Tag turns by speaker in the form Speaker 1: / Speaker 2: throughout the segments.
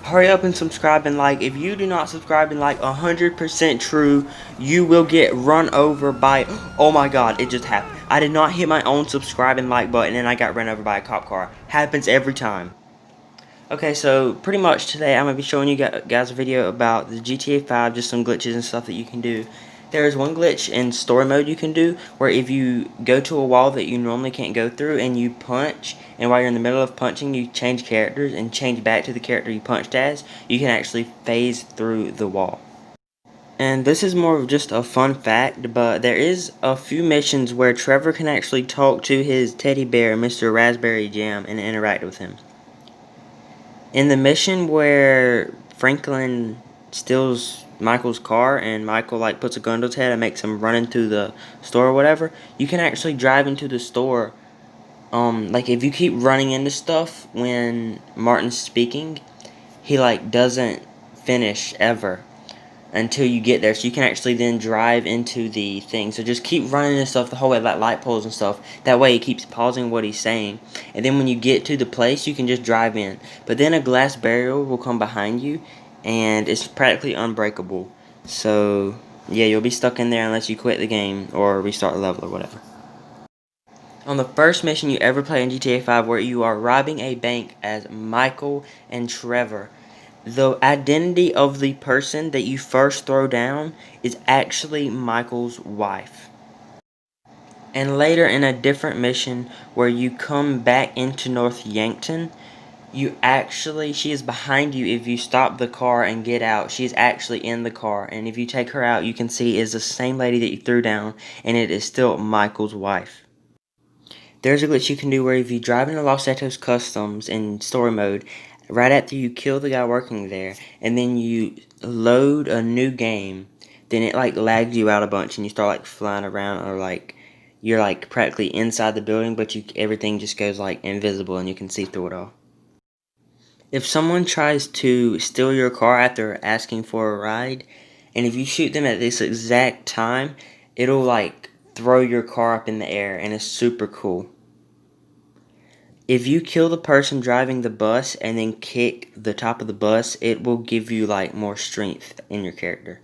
Speaker 1: hurry up and subscribe and like. If you do not subscribe and like, 100% true, you will get run over by, oh my god, it just happened. I did not hit my own subscribe and like button and I got run over by a cop car. Happens every time. Okay, so pretty much today I'm going to be showing you guys a video about the GTA 5, just some glitches and stuff that you can do. There is one glitch in story mode you can do, where if you go to a wall that you normally can't go through and you punch, and while you're in the middle of punching you change characters and change back to the character you punched as, you can actually phase through the wall. And this is more of just a fun fact, but there is a few missions where Trevor can actually talk to his teddy bear, Mr. Raspberry Jam, and interact with him. In the mission where Franklin steals Michael's car and Michael like puts a gun to his head and makes him run into the store or whatever, you can actually drive into the store. Like if you keep running into stuff when Martin's speaking, he like doesn't finish ever until you get there, so you can actually then drive into the thing. So just keep running and stuff the whole way, like light poles and stuff. That way he keeps pausing what he's saying, and then when you get to the place you can just drive in. But then a glass barrier will come behind you and it's practically unbreakable. So yeah, you'll be stuck in there unless you quit the game or restart the level or whatever. On the first mission you ever play in GTA 5, where you are robbing a bank as Michael and Trevor, the identity of the person that you first throw down is actually Michael's wife. And later in a different mission where you come back into North Yankton, she is behind you. If you stop the car and get out, she is actually in the car, and if you take her out you can see is the same lady that you threw down, and it is still Michael's wife. There's a glitch you can do where if you drive into Los Santos Customs in story mode, right after you kill the guy working there, and then you load a new game, then it like lags you out a bunch and you start like flying around, or like you're like practically inside the building, but everything just goes like invisible and you can see through it all. If someone tries to steal your car after asking for a ride, and if you shoot them at this exact time, it'll like throw your car up in the air, and it's super cool. If you kill the person driving the bus and then kick the top of the bus, it will give you like more strength in your character.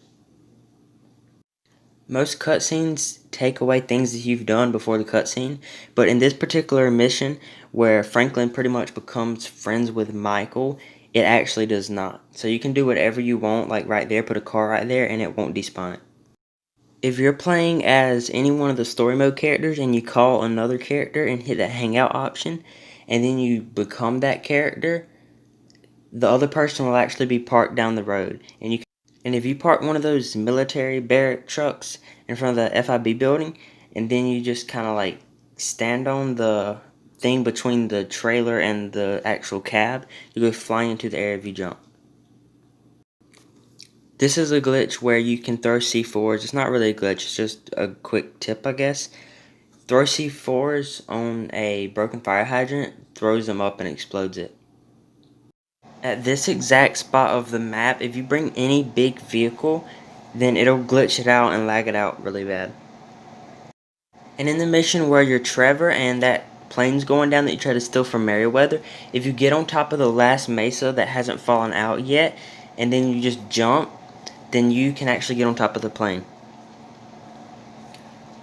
Speaker 1: Most cutscenes take away things that you've done before the cutscene, but in this particular mission where Franklin pretty much becomes friends with Michael, it actually does not. So you can do whatever you want, like right there, put a car right there, and it won't despawn it. If you're playing as any one of the story mode characters and you call another character and hit that hangout option, and then you become that character, the other person will actually be parked down the road. And if you park one of those military barrack trucks in front of the FIB building, and then you just kind of like stand on the thing between the trailer and the actual cab, you go flying into the air if you jump. This is a glitch where you can throw C4s. It's not really a glitch, it's just a quick tip, I guess. Throw C4s on a broken fire hydrant, throws them up and explodes it. At this exact spot of the map, if you bring any big vehicle, then it'll glitch it out and lag it out really bad. And in the mission where you're Trevor and that plane's going down that you try to steal from Merriweather, if you get on top of the last mesa that hasn't fallen out yet, and then you just jump, then you can actually get on top of the plane.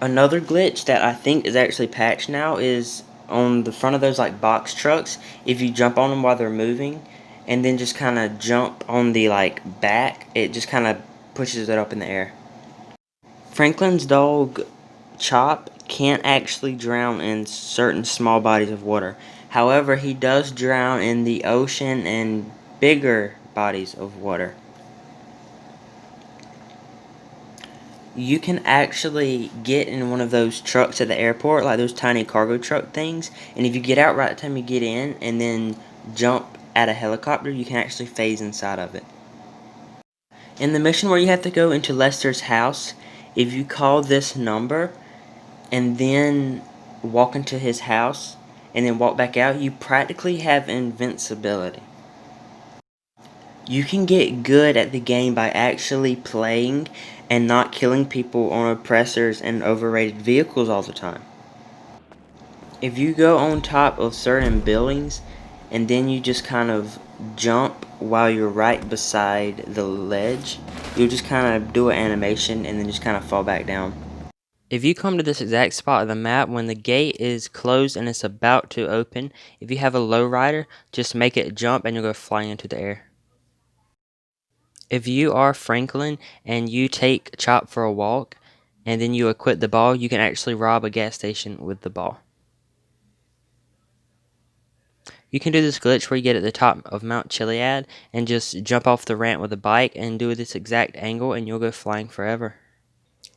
Speaker 1: Another glitch that I think is actually patched now is on the front of those like box trucks. If you jump on them while they're moving and then just kind of jump on the like back, it just kind of pushes it up in the air. Franklin's dog Chop can't actually drown in certain small bodies of water. However, he does drown in the ocean and bigger bodies of water. You can actually get in one of those trucks at the airport, like those tiny cargo truck things, and if you get out right at the time you get in and then jump at a helicopter, you can actually phase inside of it. In the mission where you have to go into Lester's house, if you call this number and then walk into his house and then walk back out, you practically have invincibility. You can get good at the game by actually playing and not killing people on oppressors and overrated vehicles all the time. If you go on top of certain buildings and then you just kind of jump while you're right beside the ledge, you'll just kind of do an animation and then just kind of fall back down. If you come to this exact spot of the map, when the gate is closed and it's about to open, if you have a lowrider, just make it jump and you'll go flying into the air. If you are Franklin and you take Chop for a walk and then you equip the ball, you can actually rob a gas station with the ball. You can do this glitch where you get at the top of Mount Chiliad and just jump off the ramp with a bike and do this exact angle and you'll go flying forever.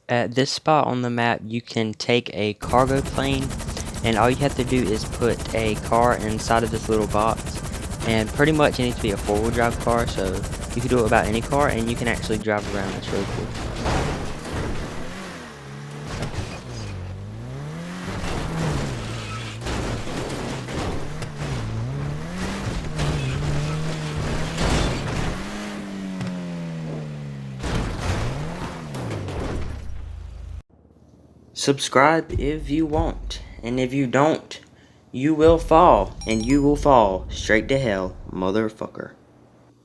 Speaker 1: At this spot on the map, you can take a cargo plane, and all you have to do is put a car inside of this little box, and pretty much it needs to be a four-wheel drive car, so you can do it about any car and you can actually drive around. It's really cool. Subscribe if you want, and if you don't, you will fall, and you will fall straight to hell, motherfucker.